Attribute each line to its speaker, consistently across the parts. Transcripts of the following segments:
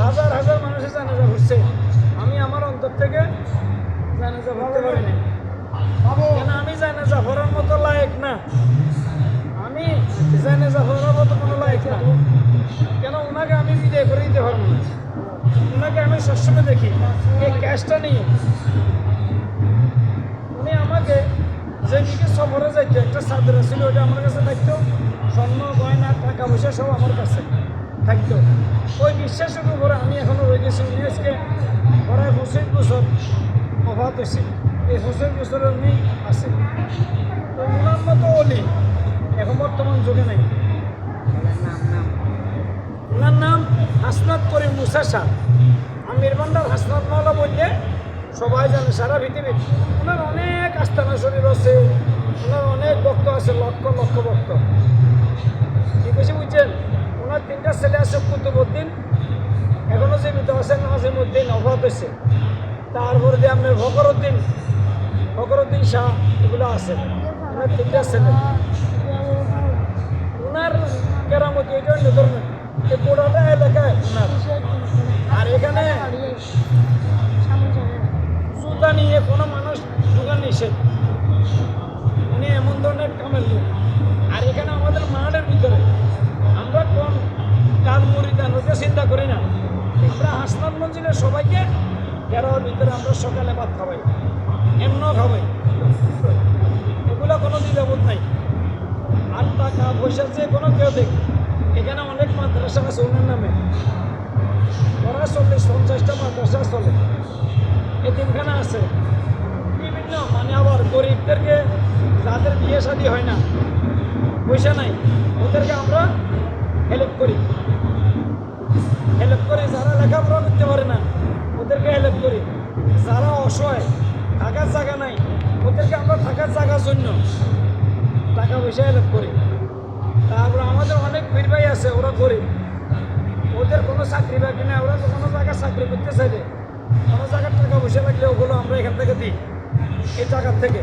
Speaker 1: হাজার হাজার মানুষের জানাজা ঘুরছে, আমি আমার অন্তর থেকে জানাজা পড়তে পারি না, কেন আমি জানাজা পড়ার মতো লায়ক না, আমি জানাজা পড়ার মতো কোনো লায়ক না, কেন ওনাকে আমি বিদায় করে দিতে পারবো না। ওনাকে আমি সবসময় দেখি এই ক্যাশটা নিয়ে উনি আমাকে যেদিকে সফরে যাইতো একটা চাদর ছিল, ওটা আমার কাছে থাকতো, স্বর্ণ গয়না টাকা পয়সা সব আমার কাছে থাকতো। ওই বিশ্বাসের উপরে আমি এখনও রয়ে গেছি। উনি আজকে প্রায় 25 বছর অভাব হয়েছে, এই 25 বছরের উনি আছে। তো ওনার মতো অলি এখন বর্তমান যুগে নাই। ওনার নাম হাসনাত করিম মুসা শাহ, আমির ভান্ডার হাসনাত মাওলা বললে সবাই জানে সারা পৃথিবীর। ওনার অনেক আস্তানা শরীফ আছে, ওনার অনেক ভক্ত আছে, লক্ষ লক্ষ ভক্ত। কি বেশি বুঝছেন? ওনার 3টা ছেলে আছে, কুতুবউদ্দিন এখনও জীবিত আছে, নাজিমউদ্দিন অফাত হয়েছে, তারপরে দিয়ে আপনার ফখরউদ্দিন শাহ এগুলো আছে। ওনার 3টা ছেলে। ওনার কেরামতি এটা অন্য ধরনের, এই গোড়াটা এলাকায় ওনার। আর এখানে জুতা নিয়ে কোনো মানুষ দোকান নিষেধ, উনি এমন ধরনের কামের লোক। আর এখানে আমাদের মাঠের ভিতরে আমরা কোন কাল মুরিদান ওটা চিন্তা করি না, আমরা হাসনাত মঞ্জিলের সবাইকে ঘেরাওয়ার ভিতরে আমরা সকালে ভাত খাওয়াই, এমনও খাওয়াই, এগুলো কোনো দ্বিধাবোধ নাই। আর টাকা পয়সা যে কোনো কেউ দেখ, এখানে অনেক মাদ্রাসা আছে ওনার নামে, ওরা 40-50টা মাদ্রাসা চলে, এতিমখানা আছে বিভিন্ন, মানে আবার গরিবদেরকে যাদের বিয়ে শাদী হয় না, পয়সা নাই, ওদেরকে আমরা হেল্প করি, যারা লেখাপড়া করতে পারে না ওদেরকে হেল্প করি, যারা অসহায় থাকার জায়গা নাই ওদেরকে আমরা থাকার জায়গার জন্য টাকা পয়সা হেল্প করি। তারপর আমাদের অনেক পীর ভাই আছে, ওরা গরিব, ওদের কোনো চাকরি বাকরি নেই, ওরা কোনো জায়গায় চাকরি করতে চাইলে কোনো জায়গার টাকা পয়সা লাগলে ওগুলো আমরা এখান থেকে দিই। এই টাকার থেকে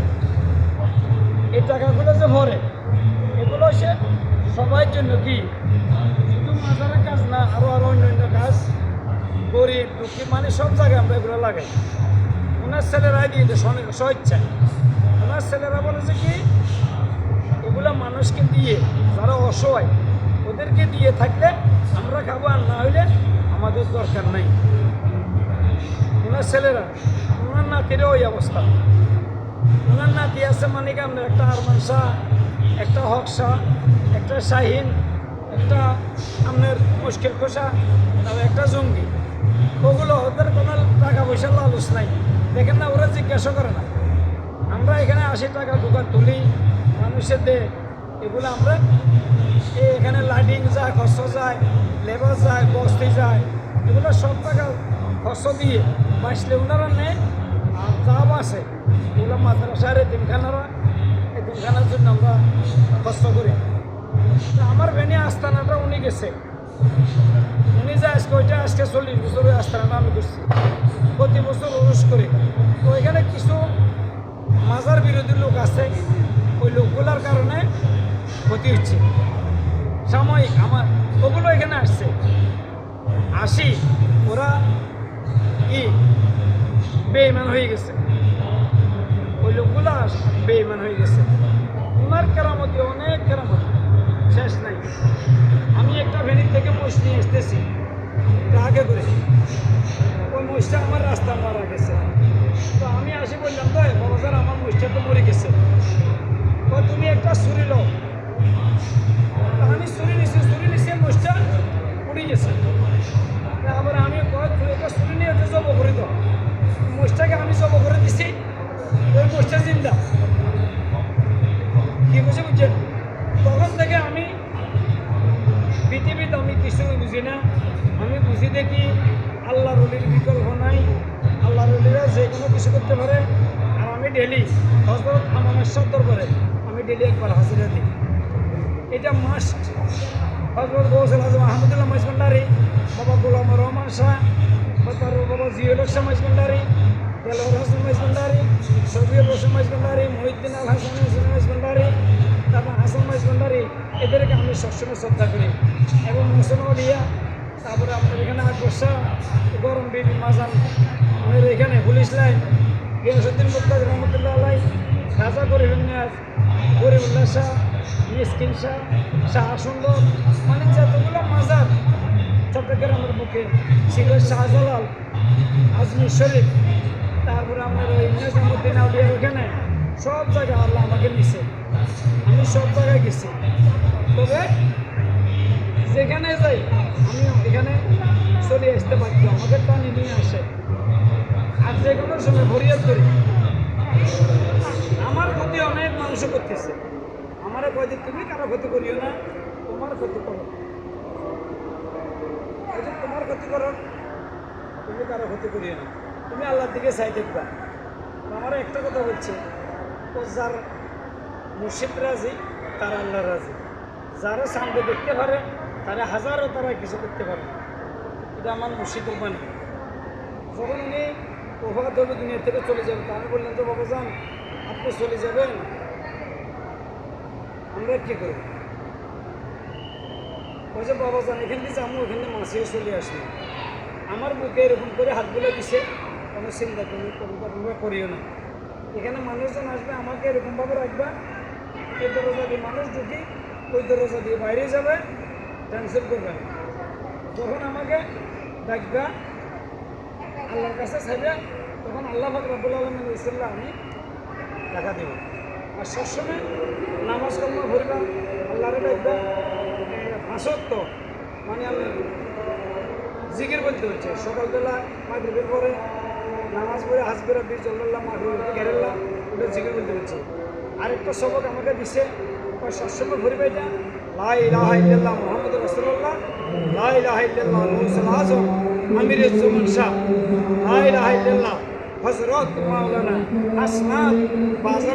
Speaker 1: এই টাকাগুলো যে ভরে এগুলো সে সবার জন্য, কি শুধু মাজারের কাজ না, আরও অন্যান্য কাজ, গরিব দুঃখী মানে সব জায়গায় আমরা এগুলো লাগাই। ওনার ছেলেরাই দিয়ে দেয় স্বেচ্ছায়। ওনার ছেলেরা বলেছে কি এগুলো মানুষকে দিয়ে, যারা অসহায় ওদেরকে দিয়ে থাকলে আমরা খাবো, আর না হইলে আমাদের দরকার নাই। ওনার ছেলেরা, ওনার নাতিরও ওই অবস্থা। ওনার নাতি আছে মানে কি আপনার একটা আরমান শাহ, একটা হক শাহ, একটা শাহিন, একটা আপনার মুশকিল খোসা, তারপর একটা জঙ্গি। ওগুলো ওদের কোনো টাকা পয়সার লালুস নাই, দেখেন না, ওরা জিজ্ঞাসা করে না। আমরা এখানে 80 টাকা দোকান তুলি, মানুষের দে, এগুলো আমরা এখানে লাইটিং যায়, খরচ যায়, লেবার যায়, বস্তি যায়, এগুলো সব টাকা খরচ দিয়ে বাঁচলে ওনারা নেয়। আর যা আছে ওগুলো মাদ্রাসার এতিমখানার জন্য আমরা কষ্ট করি। আমার ভেনে আস্তানাটা উনি গেছে, উনি যে আজকে ওইটা আজকে 40 বছরের আস্তানাটা আমি করছি, প্রতি বছর উরুস করি। তো এখানে কিছু মাজার বিরোধী লোক আছে, ওই লোকগুলোর কারণে ক্ষতি হচ্ছে সাময়িক। আমার ওগুলো এখানে আসি ওরা কি বেঈমান হয়ে গেছে, ওই লোকগুলো বেঈমান হয়ে গেছে। ওনার কেরামতি, অনেক কেরামতি শেষ নাই। আমি একটা ভ্যানির থেকে মোষ নিয়ে আসতেছি আগে করে, ওই মোষটা আমার রাস্তা মারা গেছে। তো আমি আসি বললাম, তো বাবা স্যার আমার মোষটা তো মরে গেছে, তুমি একটা ছুরি লো। আমি ছুরি নিছি মোষটা উড়ে গেছে। আবার আমি তুই একটা ছুরি নিয়ে একটা জব করে দাও, মোষটাকে আমি জব করে দিছি, ওই মোষটা জিন্দা। কি বুঝছেন? তখন থেকে আমি পৃথিবীতে আমি কিছু বুঝি না, আমি বুঝি দেখি আল্লাহর ওলির বিকল্প নাই, আল্লাহর ওলিরা যে কোনো কিছু করতে পারে। আর আমি ডেলি হযরত আমামের দরবারে আমি ডেলি একবার হাজিরা দিই, এটা মাস্ট। হযরত গৌসুল আজম আহমদুল্লাহ মাইজভান্ডারী, বাবা গোলাম রহমান শাহ, বাবা জিয়াউল হক শাহ মাইজভান্ডারী, দেলোয়ার হোসেন মাইজভান্ডারী, শফিউল হোসেন মাইজভান্ডারী, মহিউদ্দিন আল হাসান মাইজভান্ডারী, তারপর হাসান মাইজভান্ডারী, এদেরকে আমি সবসময় শ্রদ্ধা করি। এবং মুহসিন আউলিয়া তারপরে আপনার এখানে আকবর্ষা গরম বিবি মাজান আমাদের এখানে পুলিশ লাইন গিয়াসুদ্দিন মুক্তাজ রহমতুল্লাহ আলাই খাজা গরিব নিয়াজ গরিবুল্লাহ শাহ মিসকিন শাহ শাহ সুন্দর মানে যতগুলো মাজার চট্টগ্রামের বুকে সিলেট শাহজালাল আজমির শরীফ তারপরে আপনার ওই নিজামুদ্দিন আউলিয়ার ওখানে সব জায়গায় আল্লাহ আমাকে নিছে আমি সব জায়গায় গেছি তবে যেখানে যাই আমি এখানে চলে আসতে পারছি আমাদের টানি নিয়ে আসে আর যে কোনো সময় ফরিয়াদ করি আমার ক্ষতি অনেক মানুষ করতেছে আমারও কয় যে তুমি কারো ক্ষতি করিও না তোমার ক্ষতি করো তোমার ক্ষতি করো তুমি কারো ক্ষতি করিও না তুমি আল্লাহর দিকে চাই দেখবা আমার একটা কথা বলছে ও যার মুর্শিদ রাজি তার আল্লাহ রাজি যারা সামনে দেখতে পারে তারা হাজারও তারা কিছু করতে পারে এটা আমার মুর্শিদের বাণী যখন উনি প্রভাত হবে দুনিয়া থেকে চলে যাবেন তা আমি বললাম তো বাবা যান আপনি চলে যাবেন আমরা কী করব ওই যে বাবা যান এখান থেকে আমি ওখানে মাসিও চলে আসি আমার বুকে এরকম করে হাতগুলো দিছে কোনো চিন্তা তুমি করিও না এখানে মানুষজন আসবে আমাকে এরকমভাবে রাখবা এই দরজা দিয়ে মানুষ ঢুকি ওই দরজা দিয়ে বাইরে যাবে টেনশন করবে না যখন আমাকে ডাকবা আল্লাহর কাছে চাইবে তখন আল্লাহ পাক রব্বুল আলামিন ইসলাম আমি টাকা দেব আর সবসময় নামাজ কর্ম ভরবা আল্লাহরে ডাকবা হাসত্ব মানে আমি জিকির বলতে হচ্ছে সকালবেলা মাগরিবের পরে নামাজ পড়ে হাসবে রাব্বি জল্লাল্লাহ মাগরিব ঘেরাল্লাহ ওটা জিকির বলতে হচ্ছে আরেকটা সবক আমাকে দিছে সবসময় ভরবে এটা লা ইলাহা ইল্লাল্লাহ মুহাম্মাদুর রাসূলুল্লাহ লা ইলাহা ইল্লাল্লাহ গৌসুল আযম আমিরুজ জামান শাহ লা ইলাহা ইল্লাল্লাহ হযরত মাওলানা হাসনাত বাজার